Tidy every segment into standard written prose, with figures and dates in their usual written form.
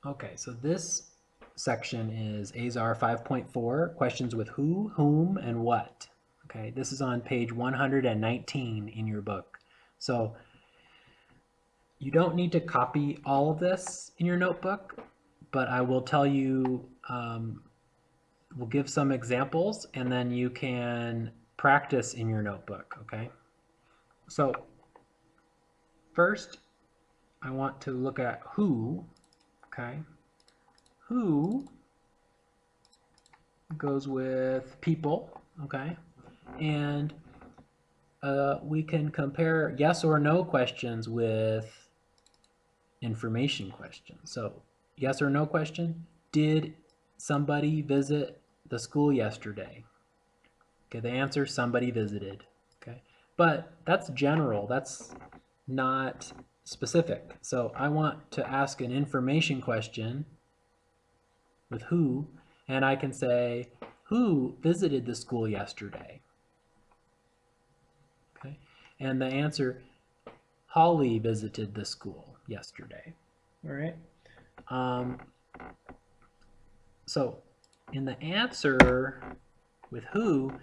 Okay, so this section is AZAR 5.4, questions with who, whom, and what. Okay, this is on page 119 in your book. So you don't need to copy all of this in your notebook, but I will tell you, we'll give some examples and then you can practice in your notebook, okay? So first, I want to look at who, okay? Who goes with people, okay? And we can compare yes or no questions with information questions. So yes or no question, did somebody visit the school yesterday? Okay, the answer, somebody visited, okay? But that's general, that's not specific. So I want to ask an information question with who, and I can say, who visited the school yesterday? Okay, and the answer, Holly visited the school yesterday. All right. So in the answer with who,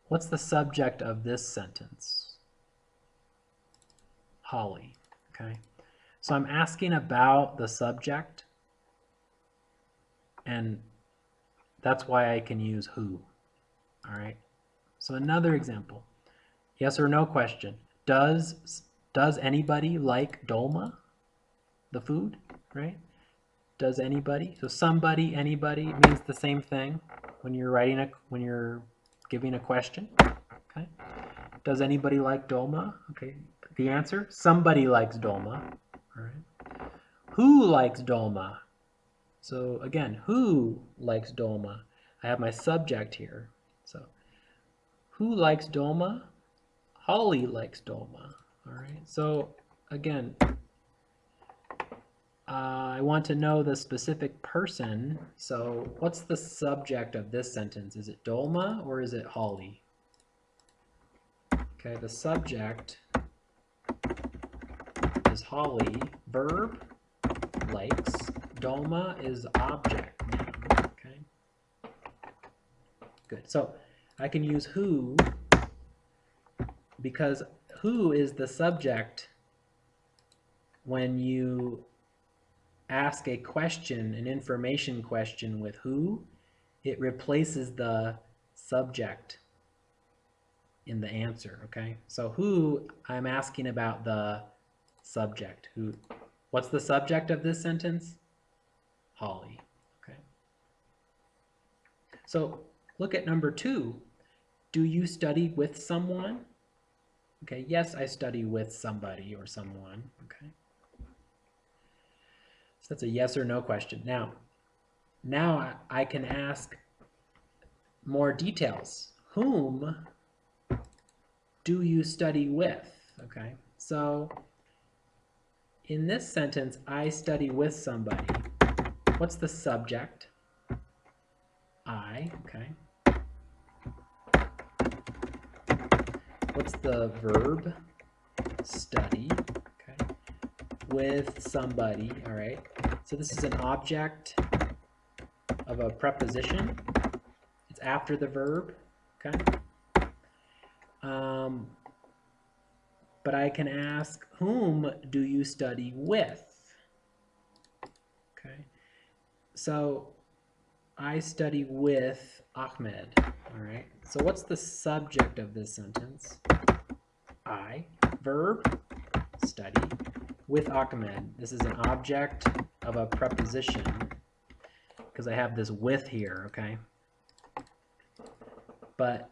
what's the subject of this sentence? Holly. Okay. So I'm asking about the subject, and that's why I can use who. All right. So another example. Yes or no question. Does anybody like dolma, the food, right? Does anybody? So somebody, anybody means the same thing when you're giving a question. Okay. Does anybody like dolma? Okay. The answer, somebody likes dolma. All right. Who likes dolma? So again, who likes dolma? I have my subject here. So who likes dolma? Holly likes dolma. All right. So again, I want to know the specific person. So what's the subject of this sentence? Is it dolma or is it Holly? Okay, the subject is Holly. Verb, likes. Dolma is object. Okay. Good. So I can use who because who is the subject when you ask a question, an information question with who, it replaces the subject in the answer, okay? So who, I'm asking about the subject. Who? What's the subject of this sentence? Holly, okay? So look at number 2. Do you study with someone? Okay, yes, I study with somebody or someone, okay? So that's a yes or no question. Now I can ask more details. Whom do you study with? Okay, so in this sentence, I study with somebody. What's the subject? I, okay. What's the verb? Study, okay. With somebody, all right. So this is an object of a preposition. It's after the verb, okay. But I can ask, whom do you study with? Okay. So I study with Ahmed, all right? So what's the subject of this sentence? I, verb, study, with Ahmed. This is an object of a preposition because I have this with here, okay? But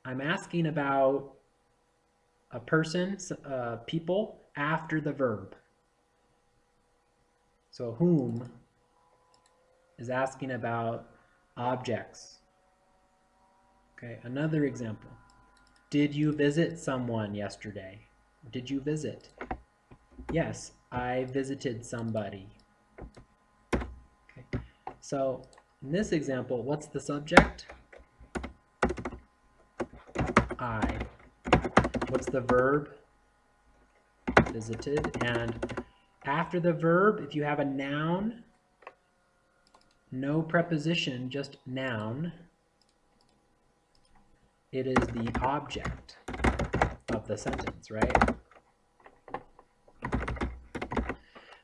I'm asking about a person, people, after the verb. So whom is asking about objects. Okay, another example. Did you visit someone yesterday? Did you visit? Yes, I visited somebody. Okay, so in this example, what's the subject? I. What's the verb? Visited. And After the verb, if you have a noun, no preposition, just noun, it is the object of the sentence, right?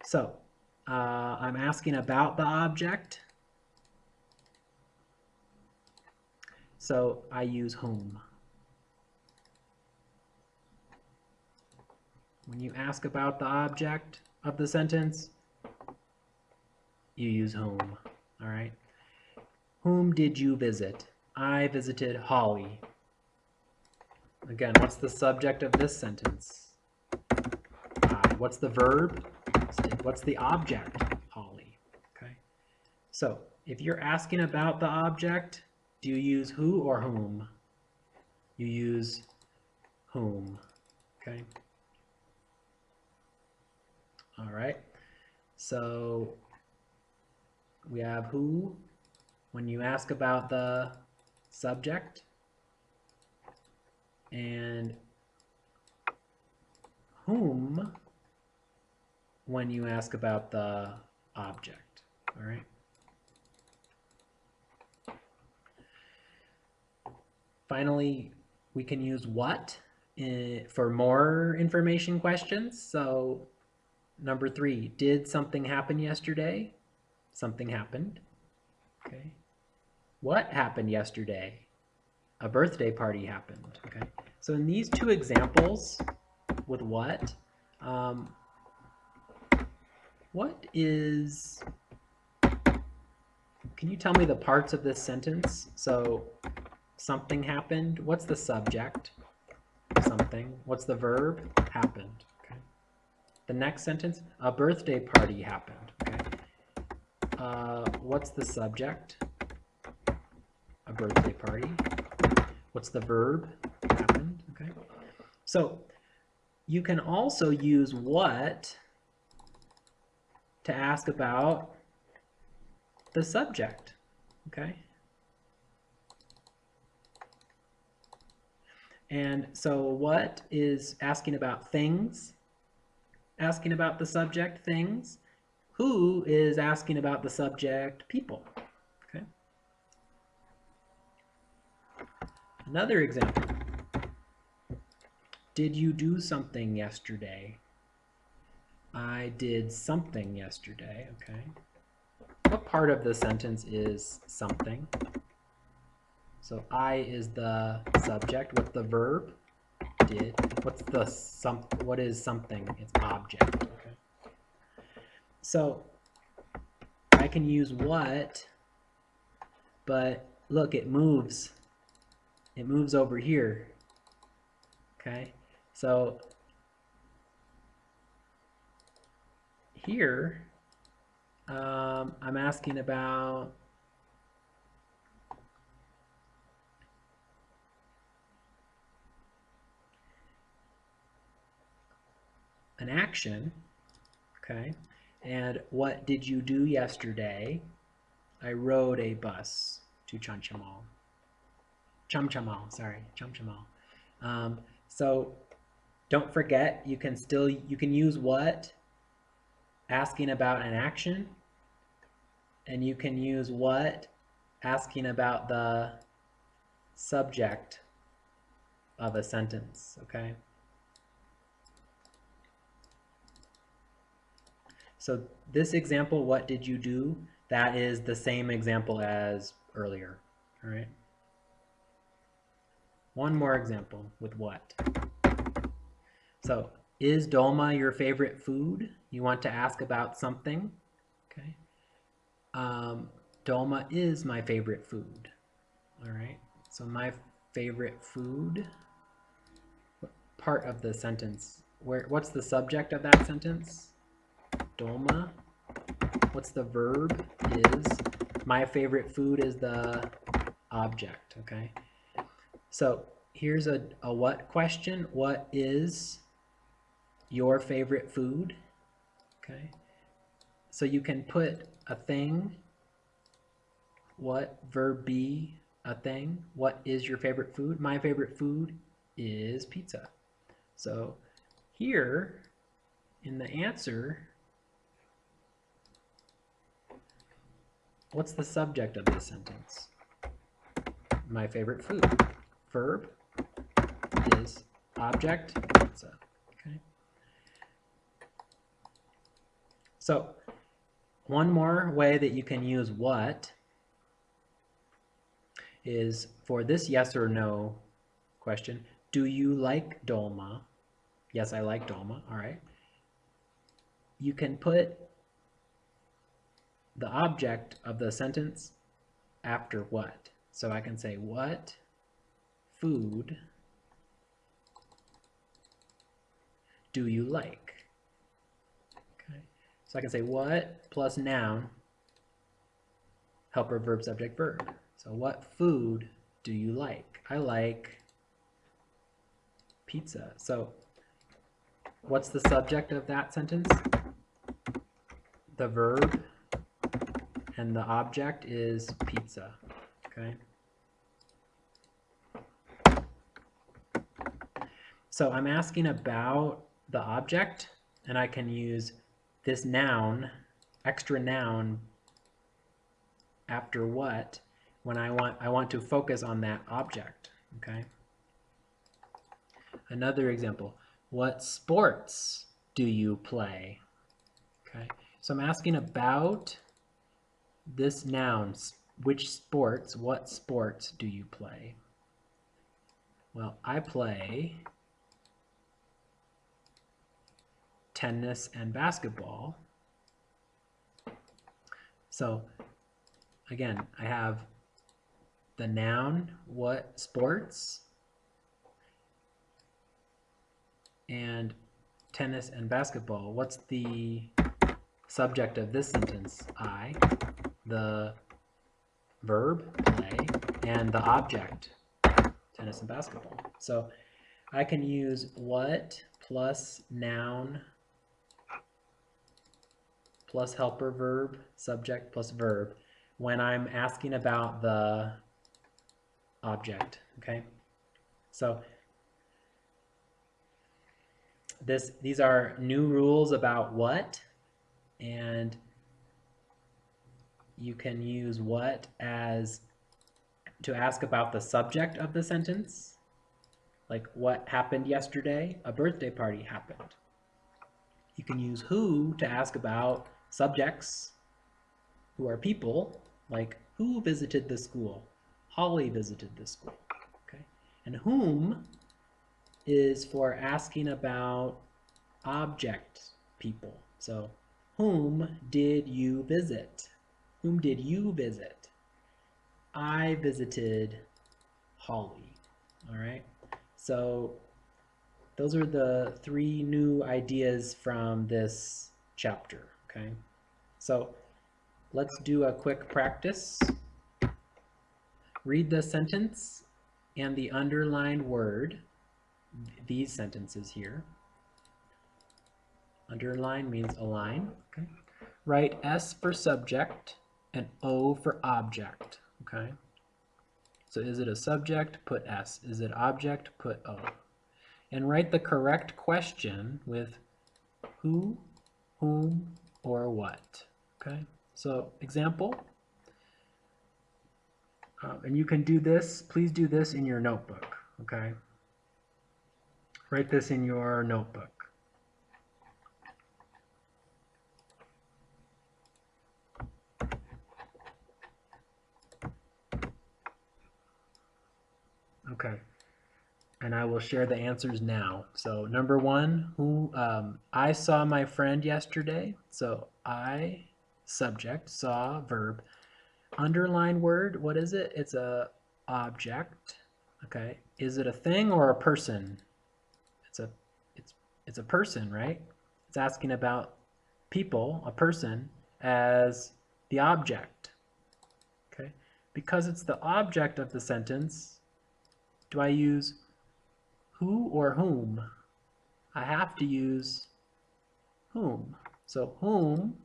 So I'm asking about the object. So I use whom. When you ask about the object of the sentence, you use whom, all right? Whom did you visit? I visited Holly. Again, what's the subject of this sentence? I. What's the verb? What's the object? Holly, okay? So if you're asking about the object, do you use who or whom? You use whom, okay? All right, so we have who when you ask about the subject, and whom when you ask about the object, all right? Finally, we can use what for more information questions. So number 3, did something happen yesterday? Something happened. Okay. What happened yesterday? A birthday party happened. Okay. So in these 2 examples with what is, can you tell me the parts of this sentence? So something happened. What's the subject? Something. What's the verb? Happened. Okay. The next sentence, a birthday party happened. Okay. What's the subject? A birthday party. What's the verb? Happened. Okay. So you can also use what to ask about the subject. Okay. And so what is asking about things? Asking about the subject, things. Who is asking about the subject, people. Okay. Another example. Did you do something yesterday? I did something yesterday. Okay. What part of the sentence is something? So I is the subject. What's the verb? Did. What is something? It's object. Okay. So I can use what, but look, it moves. It moves over here. Okay. So here I'm asking about an action, okay? And what did you do yesterday? I rode a bus to Chamchamal. So don't forget, you can use what asking about an action, and you can use what asking about the subject of a sentence, okay? So this example, what did you do? That is the same example as earlier, all right? One more example with what. So is dolma your favorite food? You want to ask about something, okay? Dolma is my favorite food, all right? So my favorite food, what part of the sentence? What's the subject of that sentence? Dolma. What's the verb? Is. My favorite food is the object, okay? So here's a what question. What is your favorite food? Okay. So you can put a thing. What, verb be, a thing. What is your favorite food? My favorite food is pizza. So here in the answer, what's the subject of this sentence? My favorite food. Verb is object, pizza. Okay. So one more way that you can use what is for this yes or no question. Do you like dolma? Yes, I like dolma. All right. You can put the object of the sentence after what. So I can say, what food do you like? Okay. So I can say what plus noun, helper, verb, subject, verb. So what food do you like? I like pizza. So what's the subject of that sentence? The verb, and the object is pizza. Okay. So I'm asking about the object, and I can use this noun, extra noun, after what when I want to focus on that object. Okay. Another example, what sports do you play? Okay. So I'm asking about this noun, which sports, what sports do you play? Well, I play tennis and basketball. So again, I have the noun, what sports, and tennis and basketball. What's the subject of this sentence? I, the verb, play, and the object, tennis and basketball. So I can use what plus noun plus helper verb, subject plus verb when I'm asking about the object, okay? So these are new rules about what, and you can use what as to ask about the subject of the sentence, like what happened yesterday? A birthday party happened. You can use who to ask about subjects who are people, like who visited the school? Holly visited the school. Okay. And whom is for asking about object people. So whom did you visit? Whom did you visit? I visited Holly. All right. So those are the 3 new ideas from this chapter. Okay. So let's do a quick practice. Read the sentence and the underlined word, these sentences here. Underline means align. Okay. Write S for subject and O for object. Okay. So is it a subject? Put S. Is it object? Put O. And write the correct question with who, whom, or what. Okay. So example. And you can do this, please do this in your notebook, okay? Write this in your notebook. Okay, and I will share the answers now. So number 1, I saw my friend yesterday. So I, subject, saw, verb. Underline word, what is it? It's a object. Okay, is it a thing or a person? It's a person, right? It's asking about people, a person, as the object. Okay, because it's the object of the sentence, do I use who or whom? I have to use whom. So whom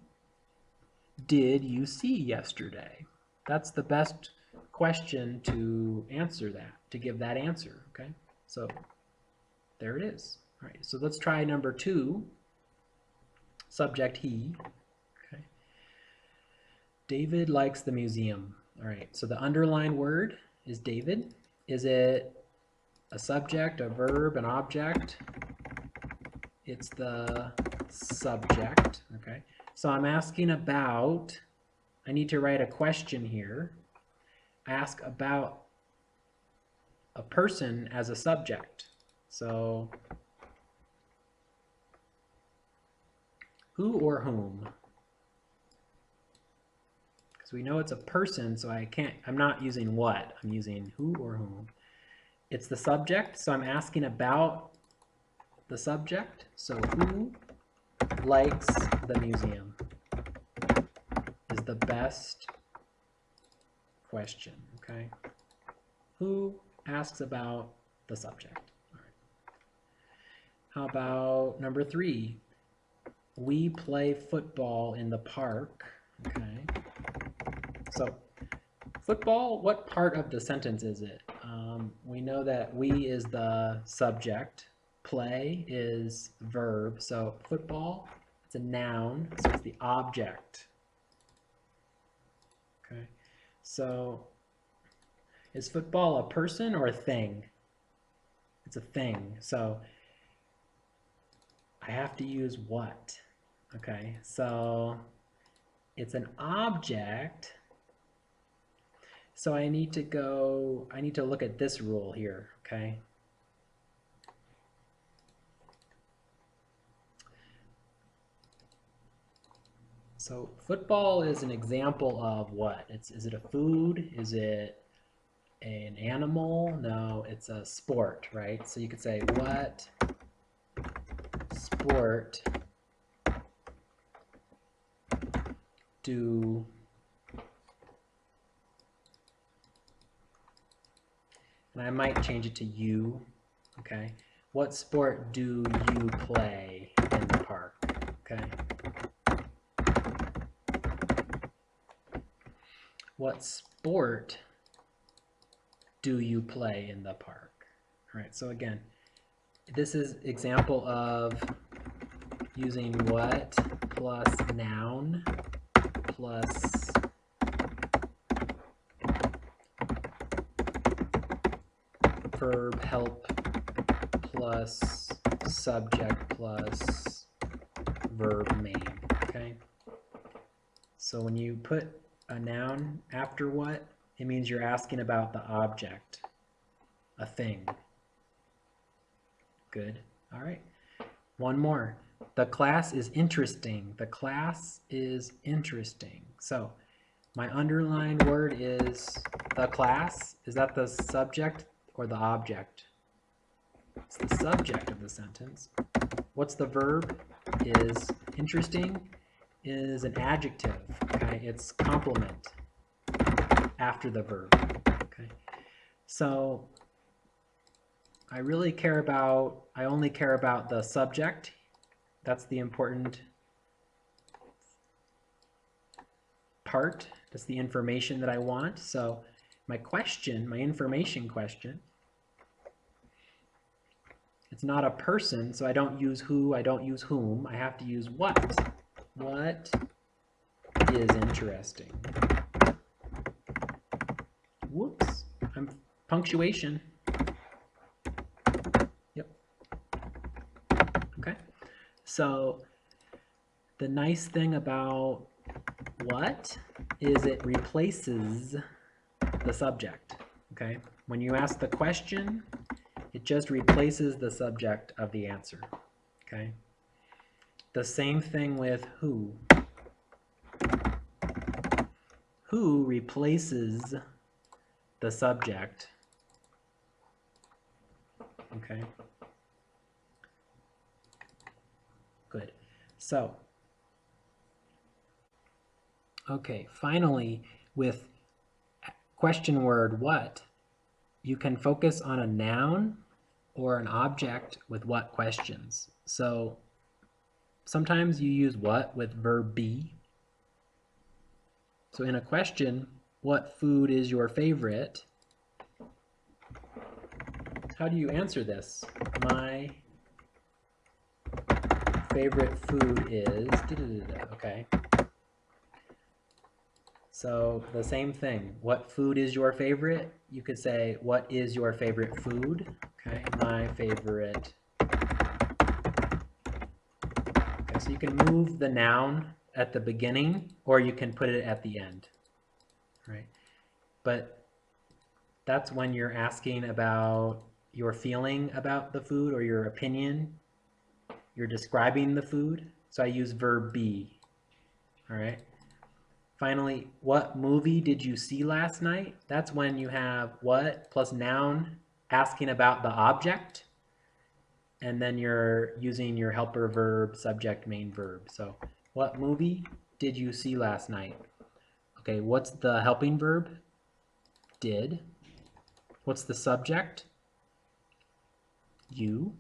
did you see yesterday? That's the best question to answer that, to give that answer, okay? So there it is. All right, so let's try number 2, subject he. Okay. David likes the museum. All right, so the underlined word is David. Is it a subject, a verb, an object? It's the subject, okay? So I'm asking about, I need to write a question here. Ask about a person as a subject. So who or whom? Because we know it's a person, so I'm not using what, I'm using who or whom. It's the subject, so I'm asking about the subject. So who likes the museum is the best question, okay? Who asks about the subject? All right. How about number 3? We play football in the park, okay? So football, what part of the sentence is it? We know that we is the subject, play is verb, so football, it's a noun, so it's the object. Okay, so is football a person or a thing? It's a thing, so I have to use what? Okay, so it's an object. So I need to look at this rule here, okay? So football is an example of what? Is it a food? Is it an animal? No, it's a sport, right? So you could say, what sport do and I might change it to you, okay? What sport do you play in the park, okay? What sport do you play in the park? All right, so again, this is example of using what plus noun plus verb help plus subject plus verb main, okay? So when you put a noun after what, it means you're asking about the object, a thing. Good, all right. One more. The class is interesting. The class is interesting. So my underlined word is the class. Is that the subject or the object? It's the subject of the sentence. What's the verb? Is interesting is an adjective, okay? It's complement after the verb, okay? So I only care about the subject. That's the important part. That's the information that I want. So my question, my information question, it's not a person, so I don't use who, I don't use whom. I have to use what. What is interesting? Whoops, punctuation. Yep. Okay. So the nice thing about what is it replaces the subject, okay? When you ask the question, it just replaces the subject of the answer, okay? The same thing with who. Who replaces the subject, okay? Good. So, okay, finally, with question word what, you can focus on a noun or an object with what questions. So sometimes you use what with verb be. So in a question, what food is your favorite? How do you answer this? My favorite food is, okay. So the same thing. What food is your favorite? You could say, what is your favorite food? Okay, my favorite. Okay, so you can move the noun at the beginning or you can put it at the end, right? But that's when you're asking about your feeling about the food or your opinion. You're describing the food. So I use verb be, all right? Finally, what movie did you see last night? That's when you have what plus noun asking about the object, and then you're using your helper verb, subject, main verb. So, what movie did you see last night? Okay, what's the helping verb? Did. What's the subject? You.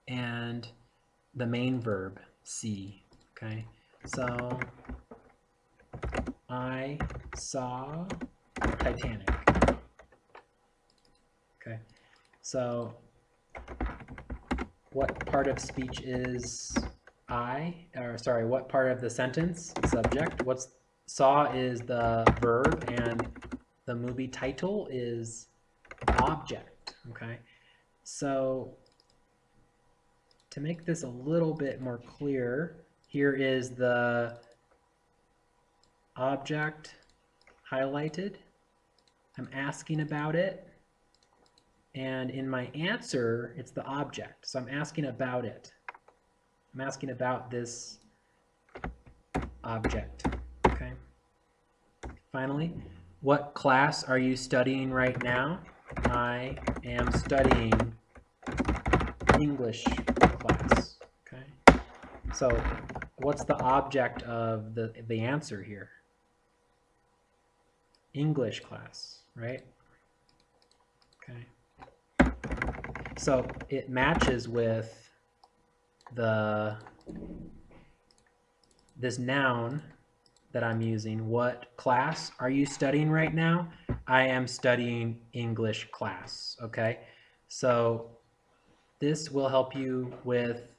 And the main verb, see. Okay, so I saw Titanic. Okay, so what part of speech is what part of the sentence? Subject. Saw is the verb and the movie title is object, okay? So to make this a little bit more clear, here is the object highlighted. I'm asking about it. And in my answer, it's the object. So I'm asking about it. I'm asking about this object, okay? Finally, what class are you studying right now? I am studying English class, okay? So what's the object of the answer here? English class, right? Okay. So it matches with this noun that I'm using. What class are you studying right now? I am studying English class, okay? So this will help you with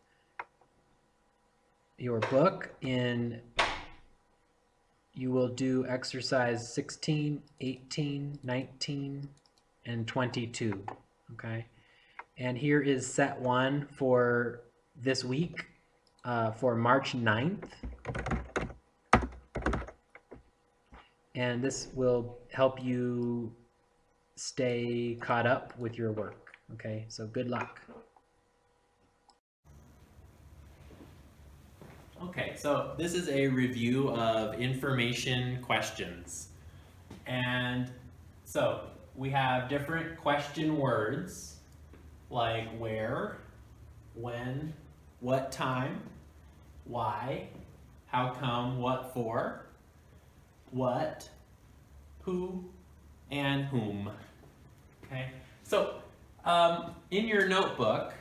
your book you will do exercise 16, 18, 19, and 22, okay? And here is set 1 for this week, for March 9th. And this will help you stay caught up with your work, okay? So good luck. Okay, so this is a review of information questions. And so we have different question words like where, when, what time, why, how come, what for, what, who, and whom. Okay, so in your notebook,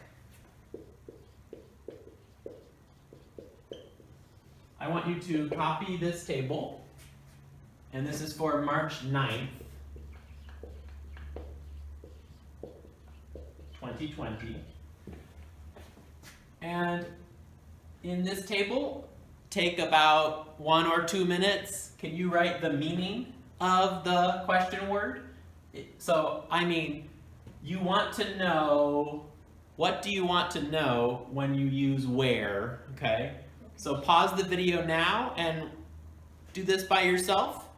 I want you to copy this table, and this is for March 9th, 2020. And in this table, take about 1 or 2 minutes. Can you write the meaning of the question word? So, I mean, you want to know, what do you want to know when you use where, okay? So pause the video now and do this by yourself.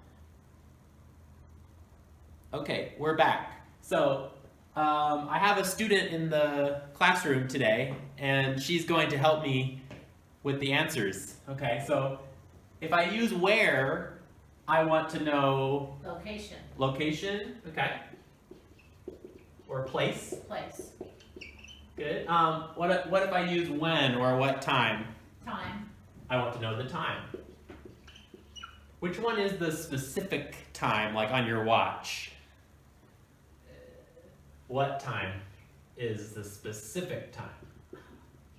Okay, we're back. So I have a student in the classroom today, and she's going to help me with the answers. Okay, so if I use where, I want to know location. Location, okay. Or place. Place. Good. What if I use when or what time? Time. I want to know the time. Which one is the specific time, like on your watch? What time is the specific time?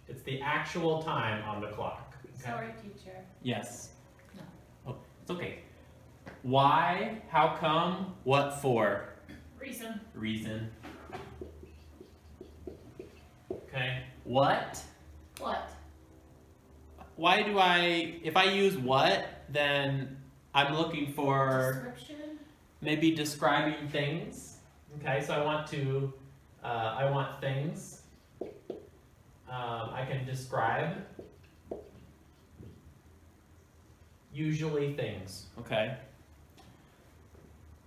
It's the actual time on the clock. Okay? Sorry, teacher. Yes. No. Oh, it's okay. Why? How come? What for? Reason. Reason. Okay. What? What? Why do if I use what, then I'm looking for description. Maybe describing things. Okay, so I want things. I can describe. Usually things. Okay.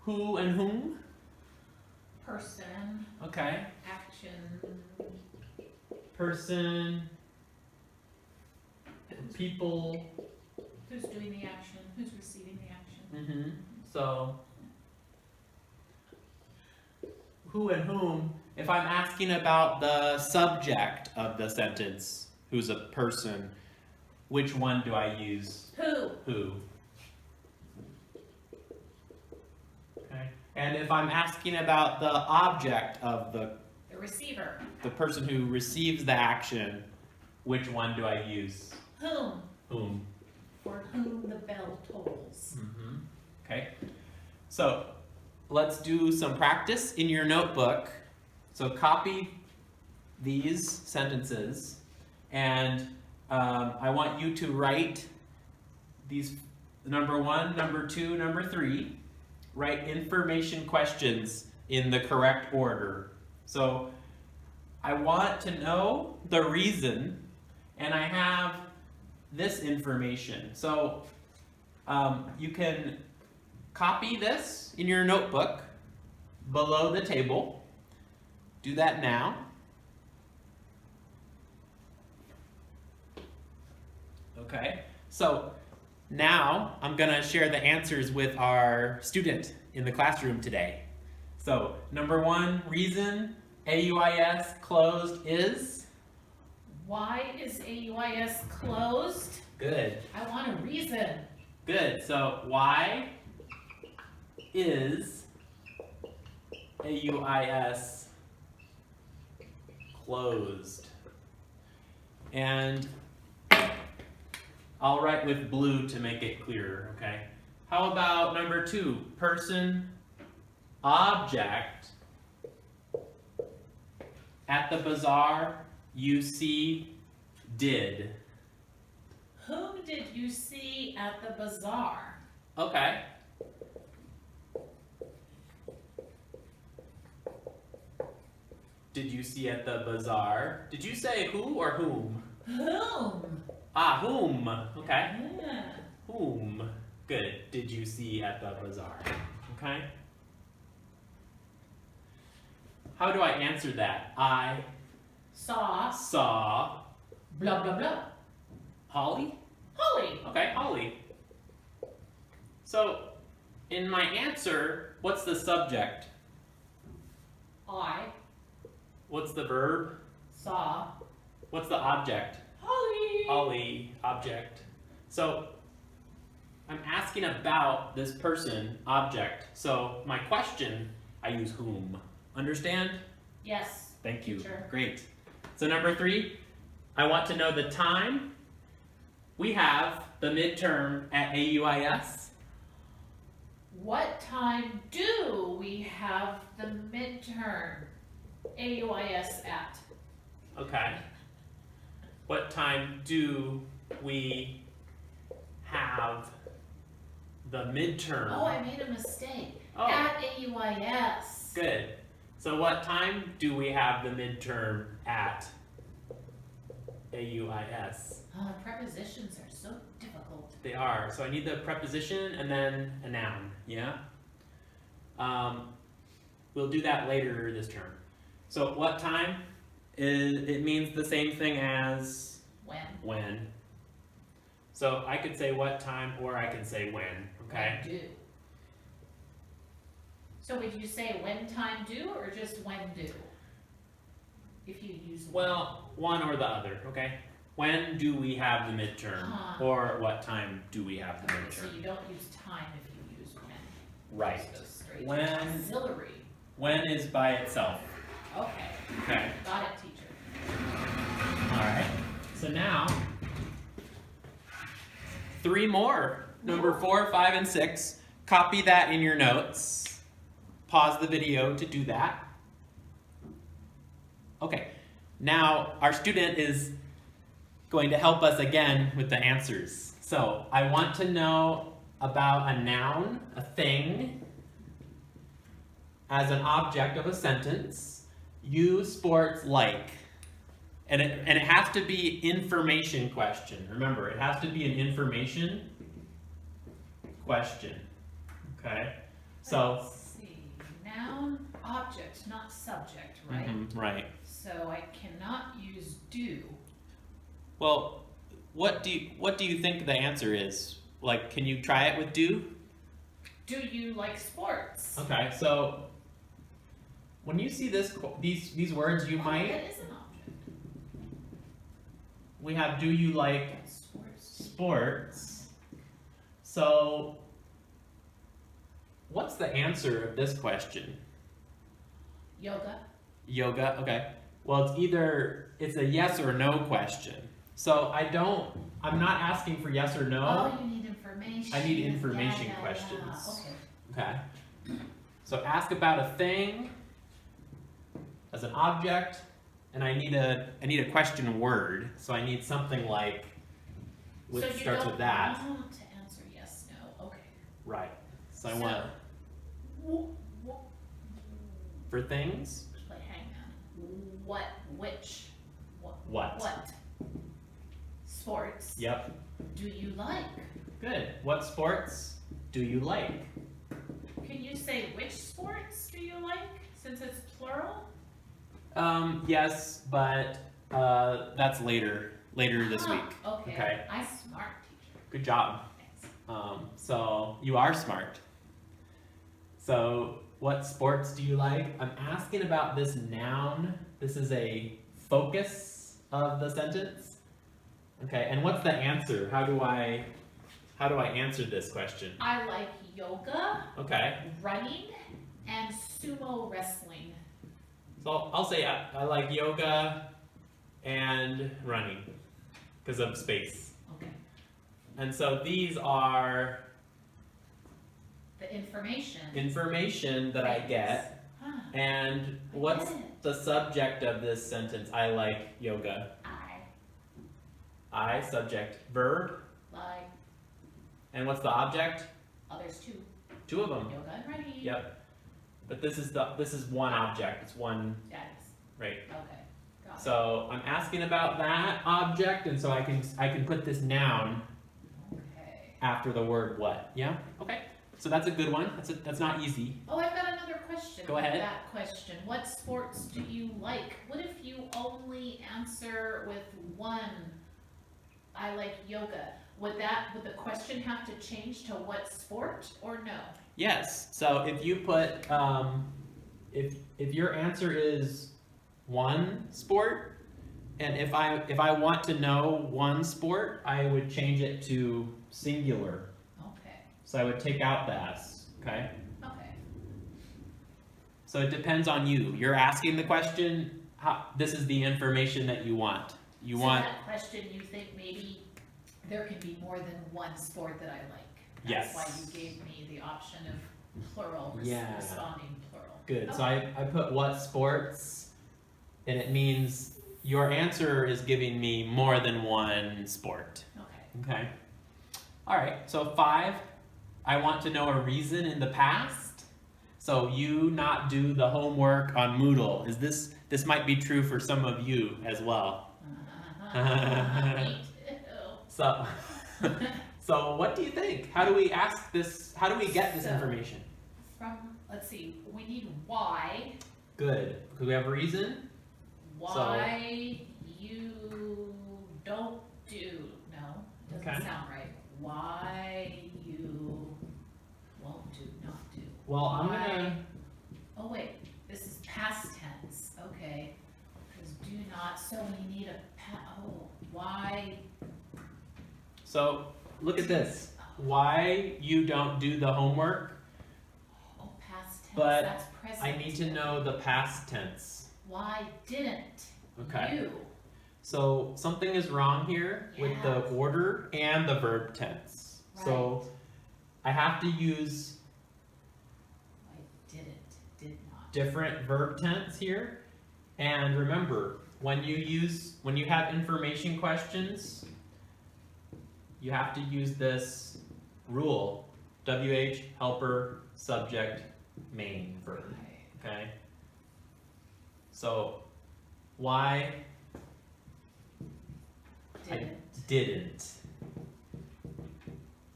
Who and whom? Person. Okay. Action. Person. People. Who's doing the action? Who's receiving the action? Mm-hmm. So, who and whom, if I'm asking about the subject of the sentence, who's a person, which one do I use? Who? Who. Okay. And if I'm asking about the object of the receiver. The person who receives the action, which one do I use? Whom? Whom. For whom the bell tolls. Mm-hmm. Okay. So let's do some practice in your notebook. So copy these sentences, and I want you to write these number 1, number 2, number 3. Write information questions in the correct order. So I want to know the reason, and I have this information. So you can copy this in your notebook below the table. Do that now. Okay, so now I'm going to share the answers with our student in the classroom today. So number 1, reason AUIS closed is? Why is AUIS closed? Good. I want a reason. Good. So why is AUIS closed? And I'll write with blue to make it clearer, okay? How about number 2, person, object. At the bazaar, you see, did. Whom did you see at the bazaar? Okay. Did you see at the bazaar? Did you say who or whom? Whom? Ah, whom. Okay. Yeah. Whom. Good. Did you see at the bazaar? Okay. How do I answer that? I Saw. saw Blah, blah, blah. Holly? Holly. Okay, Holly. So, in my answer, what's the subject? I What's the verb? saw What's the object? Holly. Holly, object. So, I'm asking about this person, object. So, my question, I use whom. Understand? Yes. Thank you. Teacher. Great. So number 3, I want to know the time. We have the midterm at AUIS. What time do we have the midterm AUIS at? Okay. What time do we have the midterm? Oh, I made a mistake. Oh. At AUIS. Good. So what time do we have the midterm at AUIS? Oh, prepositions are so difficult. They are. So I need the preposition and then a noun. Yeah? We'll do that later this term. So what time? It means the same thing as When? when. So I could say what time or I can say when. Okay? When do. So would you say when time do or just when do? If you use when. Well, one or the other, okay? When do we have the midterm? Or what time do we have the Okay, so midterm? you don't use time if you use when. Right. Just go straight to When- auxiliary. When is by itself. Okay. Okay. Got it, teacher. Alright. So now, 3 more. Number 4, 5, and 6. Copy that in your notes. Pause the video to do that. Okay. Now, our student is going to help us again with the answers. So, I want to know about a noun, a thing, as an object of a sentence, you sports like. And it has to be information question. Remember, it has to be an information question. Okay? So, Let's see, noun, object, not subject, right? right. So I cannot use do. Well, what do you think the answer is? Like, can you try it with do? Do you like sports? Okay, so when you see these words, you Oh, might. that is an object. We have, do you like sports? So, what's the answer of this question? Yoga. Yoga, okay. Well, it's a yes or no question. So I'm not asking for yes or no. Oh, you need information. I need information Yeah. questions. Okay. Okay. So ask about a thing as an object, and I need a question word. So I need something like which So you starts don't with that. want to answer yes, no. Okay. Right. So I want for things. Wait, hang on. What? Which? What? What? Sports. Yep. Do you like? Good. What sports do you like? Can you say which sports do you like since it's plural? Yes, but that's later this week. Okay. Okay. I'm smart teacher. Good job. Thanks. So you are smart. So what sports do you like? I'm asking about this noun. This is a focus of the sentence. Okay, and what's the answer? How do I answer this question? I like yoga, Okay, running, and sumo wrestling. so I'll say I like yoga and running because of space. Okay. And so these are The information. information that I get. Huh. And what's get it. the subject of this sentence? I like yoga. I, subject, verb. Like And what's the object? others too. Two of them. Yoga and running. Yep. But this is one object. It's one, That is. right? Okay. Got So I'm asking about that object, and so I can put this noun it. Okay. after the word what. Yeah? Okay. So that's a good one. That's not easy. Oh, I've got another question. Go ahead. That question. What sports do you like? What if you only answer with one? I like yoga. Would the question have to change to what sport or no? Yes. So if you put if your answer is one sport, and if I want to know one sport, I would change it to singular. Okay. So I would take out the S. Okay. Okay. So it depends on you. You're asking the question. This is the information that you want. You So want. that question, you think maybe there can be more than one sport that I like. Yes. That's why you gave me the option of plural, Yeah. responding plural. Good. So Okay. I put what sports, and it means your answer is giving me more than one sport. Okay. Okay. All right. So 5, I want to know a reason in the past. So you not do the homework on Moodle. This might be true for some of you as well. Me too. So so what do you think? How do we ask this? How do we get this So- information? Let's see, we need why. Good. Because we have a reason. Why you don't do, no, doesn't Okay. sound right. Why you won't do, not do. Well, I'm Why- gonna. Oh wait, this is past tense, okay. Because do not, so we need why, So look at this. Why you don't do the homework? oh, past tense, But that's present. I need to know the past tense. Why didn't Okay. you? So something is wrong here with the Yeah. order and the verb tense. So I have to use Why did not. different verb tense here. And remember, when you have information questions, you have to use this rule. WH, helper, subject, main verb. Okay? So, why Didn't. I didn't?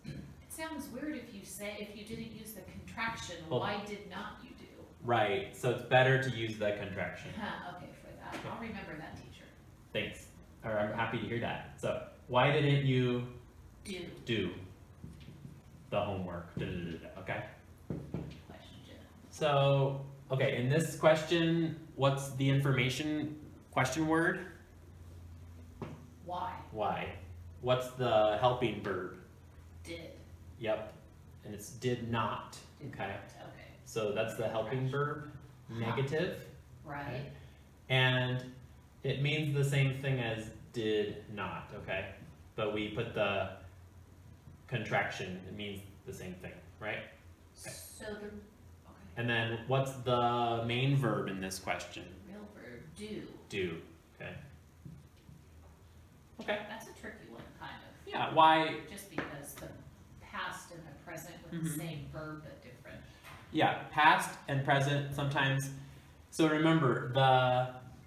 It sounds weird if you didn't use the contraction. Well, Why did not you do? Right, so it's better to use the contraction. Huh, okay, for that. I'll remember that, teacher. Thanks. Or I'm happy to hear that. So, why didn't you do the homework? Okay? Question. So, okay, in this question, what's the information question word? Why? Why? What's the helping verb? Did. Yep. And it's did not. Did Okay. not. Okay. So that's the helping verb, negative. Right. And it means the same thing as did not, okay? But we put the contraction, it means the same thing, right? Okay. So the, okay. And then what's the main verb in this question? Real verb, do. Do, okay? Okay. That's a tricky one, kind of. Yeah, why? Just because the past and the present with the same verb but different. Yeah, past and present sometimes. So remember,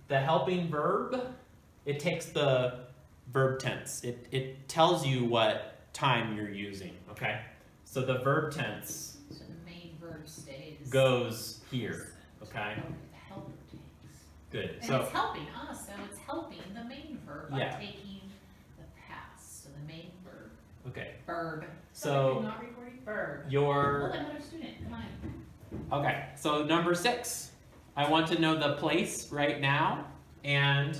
the helping verb, it takes the verb tense. It tells you what time you're using, okay? So the verb tense So the main verb stays. goes here, present. okay? Okay, the helper takes. Good. And So it's helping us, so it's helping the main verb by Yeah. taking the past. So the main verb. okay. Verb. So I'm not recording verb. Oh, your another student, come on. okay. So number 6. I want to know the place right now and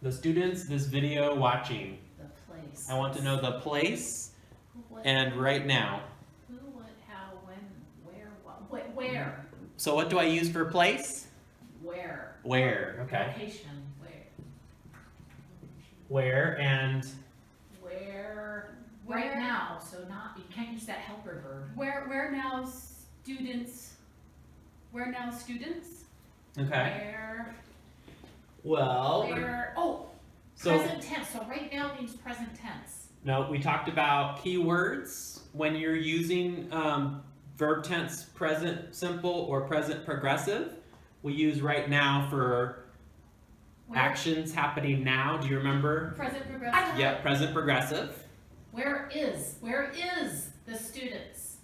the students this video watching. The place. I want to know the place Who, what, and right now. who, what, how, when, where, what, where, So what do I use for place? where. Where, okay. Location, Where and where, Where? right now, so not, you can't use that helper verb. Where now students? Where now students? okay. Where, Well, oh, so present tense, so right now means present tense. no, we talked about keywords when you're using verb tense present simple or present progressive. We use right now for Where? actions happening now. Do you remember? Present progressive. Yep, present progressive. Where is the students?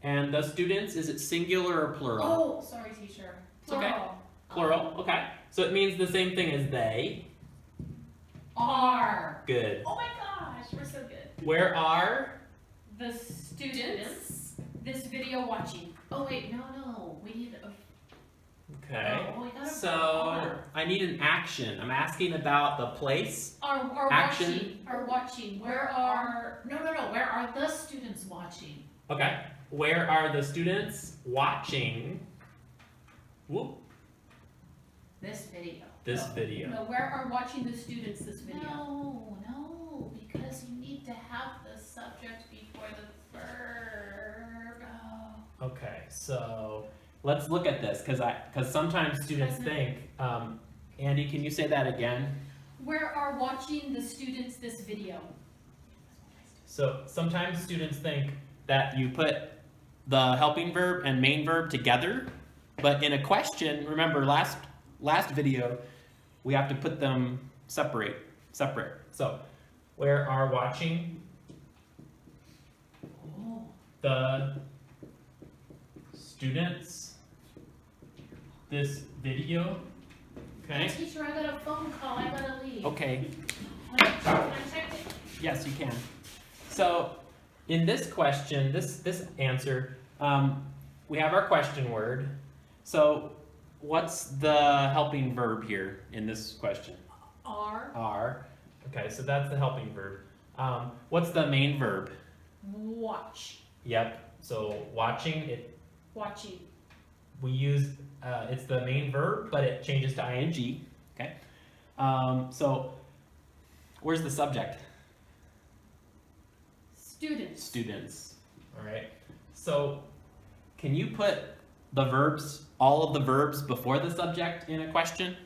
And the students, is it singular or plural? Oh, sorry teacher. It's okay. Plural. Plural, okay. So it means the same thing as they. Are. Good. Oh my gosh, we're so good. Where are? The students. This video watching. Oh wait, no, we need a. Okay. Oh, we gotta So are. I need an action. I'm asking about the place. Are Action. watching. Are watching. Where are, no, where are the students watching? Okay. Where are the students watching? Whoop. This video. This video. No, where are watching the students this video? No, because you need to have the subject before the verb. Oh. Okay. So let's look at this because sometimes students think. Andy, can you say that again? Where are watching the students this video? So sometimes students think that you put the helping verb and main verb together, but in a question, remember last video, we have to put them separate. So, where are watching Oh. the students this video? Okay. Teacher, I got a phone call, I gotta leave. Okay. Can I check it? Yes, you can. So, in this question, this answer, we have our question word. So, what's the helping verb here in this question? Are Are. Okay, so that's the helping verb. What's the main verb? watch. Yep. So watching Watching. we use it's the main verb, but it changes to ing. Okay. So where's the subject? Students. Students. All right. So can you put the verbs, all of the verbs before the subject in a question?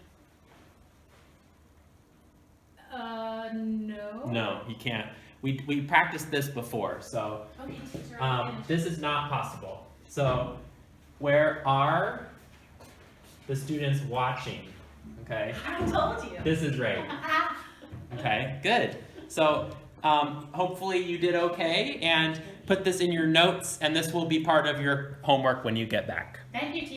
No. No, you can't. We practiced this before, so Okay, teacher, I'll finish. this is not possible. So where are the students watching? Okay, I told you. this is right. Okay, good. So hopefully you did okay, and put this in your notes, and this will be part of your homework when you get back. Thank you, teacher.